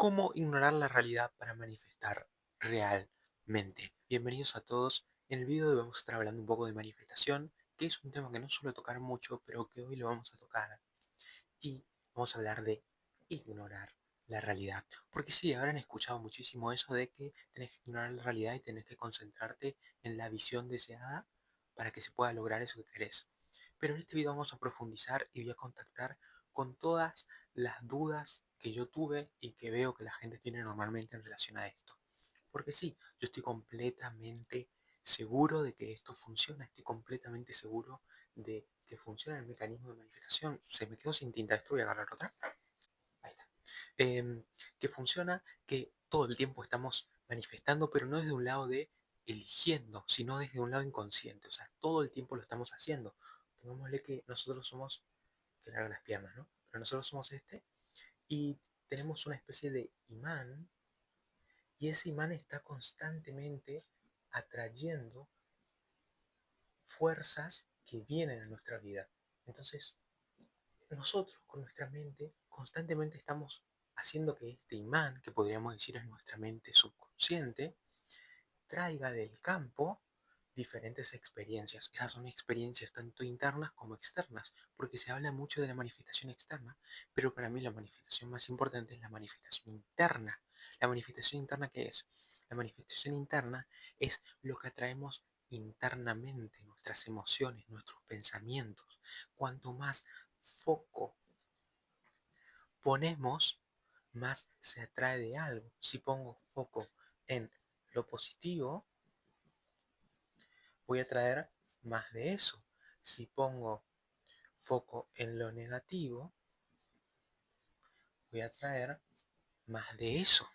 ¿Cómo ignorar la realidad para manifestar realmente? Bienvenidos a todos. En el video de hoy vamos a estar hablando un poco de manifestación, que es un tema que no suelo tocar mucho, pero que hoy lo vamos a tocar. Y vamos a hablar de ignorar la realidad. Porque sí, habrán escuchado muchísimo eso de que tenés que ignorar la realidad y tenés que concentrarte en la visión deseada para que se pueda lograr eso que querés. Pero en este video vamos a profundizar y voy a contactar con todas las dudas que yo tuve y que veo que la gente tiene normalmente en relación a esto. Porque sí, yo estoy completamente seguro de que esto funciona, estoy completamente seguro de que funciona el mecanismo de manifestación. Se me quedó sin tinta esto, voy a agarrar otra. Ahí está. Que funciona, que todo el tiempo estamos manifestando, pero no desde un lado de eligiendo, sino desde un lado inconsciente. O sea, todo el tiempo lo estamos haciendo. Pongámosle que nosotros somos, que larga las piernas, ¿no? Pero nosotros somos y tenemos una especie de imán, y ese imán está constantemente atrayendo fuerzas que vienen a nuestra vida. Entonces, nosotros con nuestra mente constantemente estamos haciendo que este imán, que podríamos decir es nuestra mente subconsciente, traiga del campo diferentes experiencias. Esas son experiencias tanto internas como externas, porque se habla mucho de la manifestación externa, pero para mí la manifestación más importante es la manifestación interna. ¿La manifestación interna qué es? La manifestación interna es lo que atraemos internamente, nuestras emociones, nuestros pensamientos. Cuanto más foco ponemos, más se atrae de algo. Si pongo foco en lo positivo, voy a traer más de eso. Si pongo foco en lo negativo, voy a traer más de eso.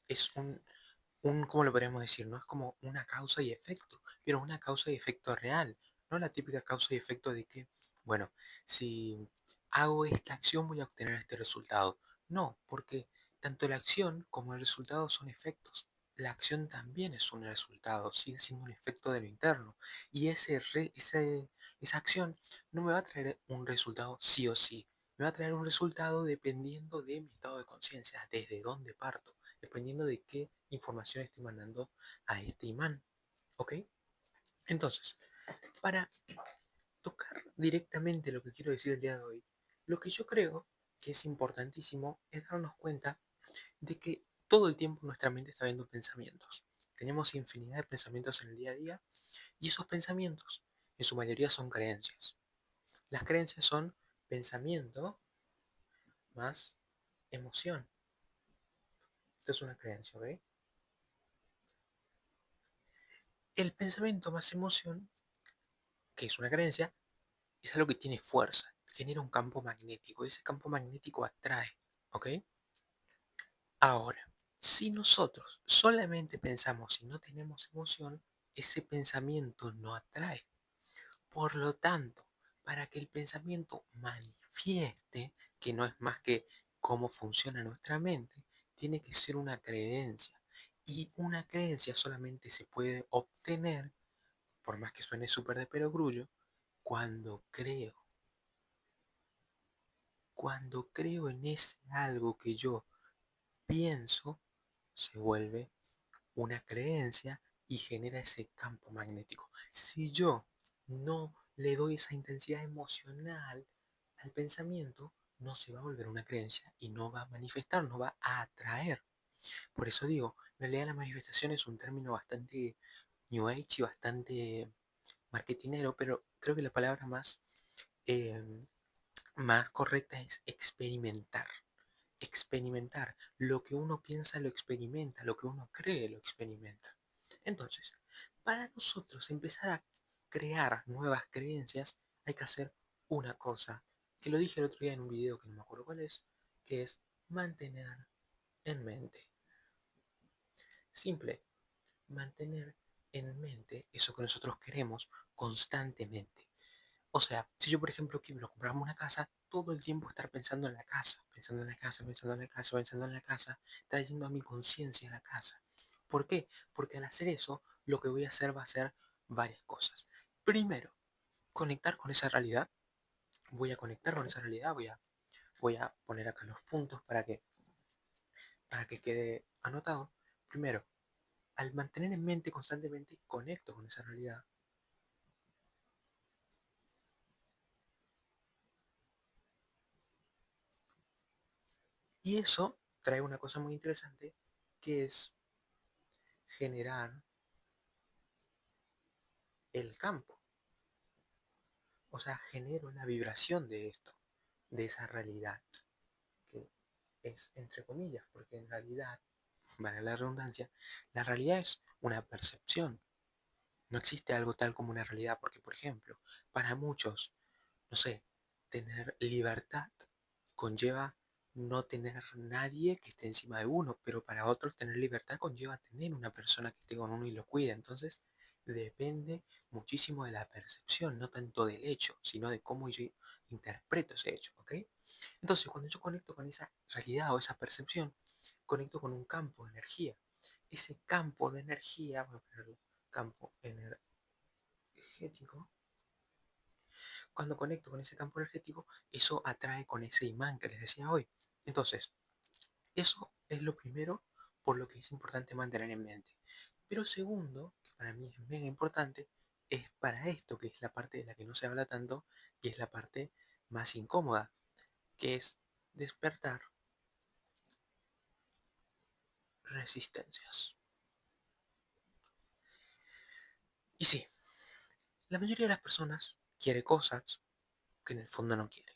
Es ¿cómo lo podríamos decir? No es como una causa y efecto, pero una causa y efecto real. No la típica causa y efecto de que, bueno, si hago esta acción voy a obtener este resultado. No, porque tanto la acción como el resultado son efectos. La acción también es un resultado, sigue siendo un efecto de lo interno. Y esa acción no me va a traer un resultado sí o sí. Me va a traer un resultado dependiendo de mi estado de conciencia, desde dónde parto, dependiendo de qué información estoy mandando a este imán. ¿Ok? Entonces, para tocar directamente lo que quiero decir el día de hoy, lo que yo creo que es importantísimo es darnos cuenta de que todo el tiempo nuestra mente está viendo pensamientos. Tenemos infinidad de pensamientos en el día a día y esos pensamientos en su mayoría son creencias. Las creencias son pensamiento más emoción. Esto es una creencia, ¿ok? El pensamiento más emoción, que es una creencia, es algo que tiene fuerza, genera un campo magnético, ese campo magnético atrae, ¿ok? Ahora, si nosotros solamente pensamos y no tenemos emoción, ese pensamiento no atrae. Por lo tanto, para que el pensamiento manifieste, que no es más que cómo funciona nuestra mente, tiene que ser una creencia. Y una creencia solamente se puede obtener, por más que suene súper de perogrullo, cuando creo. Cuando creo en ese algo que yo pienso, se vuelve una creencia y genera ese campo magnético. Si yo no le doy esa intensidad emocional al pensamiento, no se va a volver una creencia y no va a manifestar, no va a atraer. Por eso digo, en realidad la manifestación es un término bastante New Age y bastante marketinero, pero creo que la palabra eh, más correcta es experimentar. Experimentar. Lo que uno piensa lo experimenta, lo que uno cree lo experimenta. Entonces, para nosotros empezar a crear nuevas creencias, hay que hacer una cosa, que lo dije el otro día en un video que no me acuerdo cuál es, que es mantener en mente. Simple, mantener en mente eso que nosotros queremos constantemente. O sea, si yo, por ejemplo, quiero comprarme una casa, todo el tiempo estar pensando en la casa, pensando en la casa, pensando en la casa, pensando en la casa, trayendo a mi conciencia a la casa. ¿Por qué? Porque al hacer eso, lo que voy a hacer va a ser varias cosas. Primero, conectar con esa realidad. Voy a conectar con esa realidad, voy a poner acá los puntos para que para que quede anotado. Primero, al mantener en mente constantemente, conecto con esa realidad. Y eso trae una cosa muy interesante, que es generar el campo. O sea, genero la vibración de esto, de esa realidad, que es entre comillas, porque en realidad, vale la redundancia, la realidad es una percepción. No existe algo tal como una realidad, porque, por ejemplo, para muchos, no sé, tener libertad conlleva no tener nadie que esté encima de uno, pero para otros tener libertad conlleva tener una persona que esté con uno y lo cuide. Entonces, depende muchísimo de la percepción, no tanto del hecho, sino de cómo yo interpreto ese hecho, ¿ok? Entonces, cuando yo conecto con esa realidad o esa percepción, conecto con un campo de energía. Ese campo de energía, voy a ponerlo campo energético, cuando conecto con ese campo energético, eso atrae con ese imán que les decía hoy. Entonces, eso es lo primero por lo que es importante mantener en mente. Pero segundo, que para mí es mega importante, es para esto, que es la parte de la que no se habla tanto, y es la parte más incómoda, que es despertar resistencias. Y sí, la mayoría de las personas quiere cosas que en el fondo no quiere.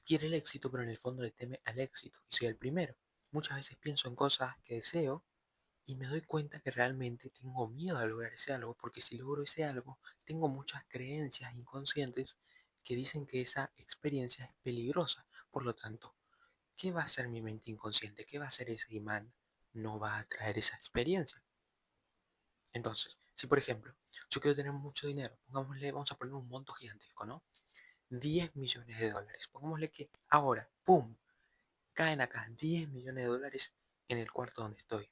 Quiere el éxito, pero en el fondo le teme al éxito, y soy el primero. Muchas veces pienso en cosas que deseo y me doy cuenta que realmente tengo miedo a lograr ese algo, porque si logro ese algo, tengo muchas creencias inconscientes que dicen que esa experiencia es peligrosa. Por lo tanto, ¿qué va a hacer mi mente inconsciente? ¿Qué va a hacer ese imán? No va a traer esa experiencia. Entonces, si por ejemplo, yo quiero tener mucho dinero, pongámosle, vamos a poner un monto gigantesco, ¿no? 10 millones de dólares. Pongámosle que ahora, ¡pum!, caen acá 10 millones de dólares en el cuarto donde estoy.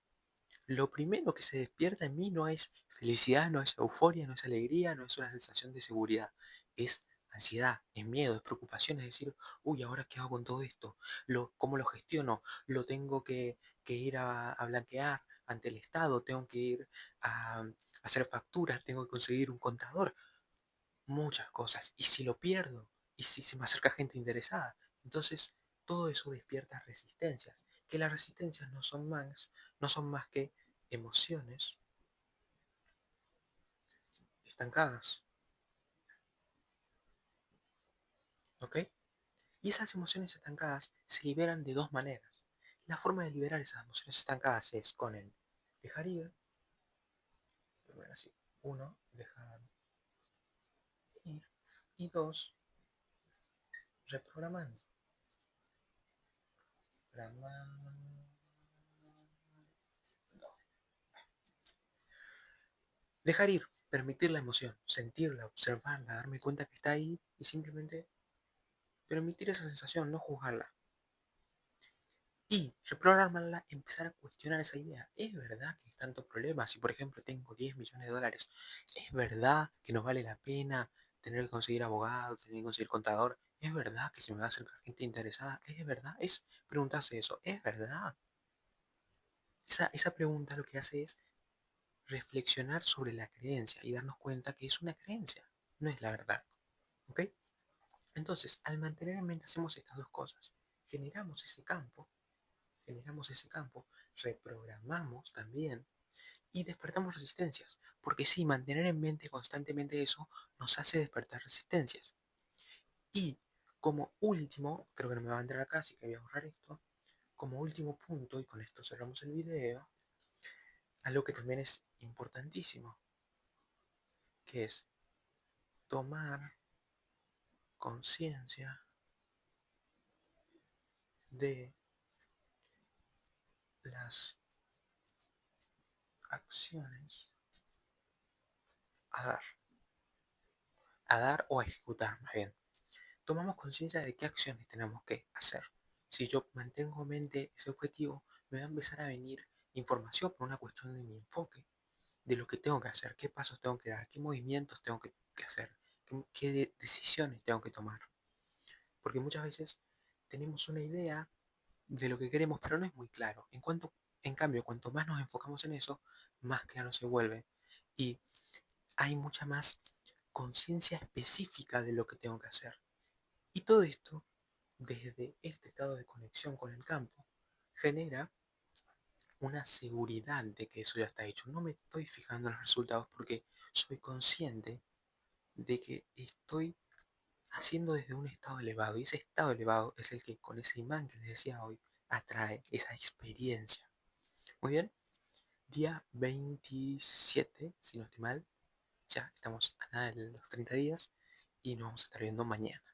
Lo primero que se despierta en mí no es felicidad, no es euforia, no es alegría, no es una sensación de seguridad. Es ansiedad, es miedo, es preocupación, es decir, uy, ¿ahora qué hago con todo esto? ¿Cómo lo gestiono? ¿Lo tengo que ir a blanquear ante el Estado? ¿Tengo que ir a hacer facturas? ¿Tengo que conseguir un contador? Muchas cosas. ¿Y si lo pierdo? ¿Y si se me acerca gente interesada? Entonces, todo eso despierta resistencias, que las resistencias no son más que emociones estancadas, ¿ok? Y esas emociones estancadas se liberan de dos maneras. La forma de liberar esas emociones estancadas es con el dejar ir, primero así, uno, dejar ir, y dos, reprogramando. Programando. Dejar ir, permitir la emoción, sentirla, observarla, darme cuenta que está ahí y simplemente permitir esa sensación, no juzgarla. Y reprogramarla, empezar a cuestionar esa idea. ¿Es verdad que hay tantos problemas? Si por ejemplo tengo 10 millones de dólares, ¿es verdad que no vale la pena tener que conseguir abogado, tener que conseguir contador? ¿Es verdad que se me va a acercar gente interesada? ¿Es verdad? Es preguntarse eso. ¿Es verdad? Esa pregunta lo que hace es reflexionar sobre la creencia y darnos cuenta que es una creencia, no es la verdad. ¿Ok? Entonces, al mantener en mente hacemos estas dos cosas. Generamos ese campo, generamos ese campo, reprogramamos también y despertamos resistencias. Porque sí, mantener en mente constantemente eso nos hace despertar resistencias. Y como último, creo que no me va a entrar acá, así que voy a borrar esto. Como último punto, y con esto cerramos el video, algo que también es importantísimo, que es tomar conciencia de las acciones a dar. A dar o a ejecutar, más bien. Tomamos conciencia de qué acciones tenemos que hacer. Si yo mantengo en mente ese objetivo, me va a empezar a venir información por una cuestión de mi enfoque, de lo que tengo que hacer, qué pasos tengo que dar, qué movimientos tengo que hacer, decisiones tengo que tomar. Porque muchas veces tenemos una idea de lo que queremos, pero no es muy claro. En cambio, cuanto más nos enfocamos en eso, más claro se vuelve. Y hay mucha más conciencia específica de lo que tengo que hacer. Y todo esto, desde este estado de conexión con el campo, genera una seguridad de que eso ya está hecho. No me estoy fijando en los resultados porque soy consciente de que estoy haciendo desde un estado elevado. Y ese estado elevado es el que, con ese imán que les decía hoy, atrae esa experiencia. Muy bien, día 27, si no estoy mal. Ya estamos a nada de los 30 días y nos vamos a estar viendo mañana.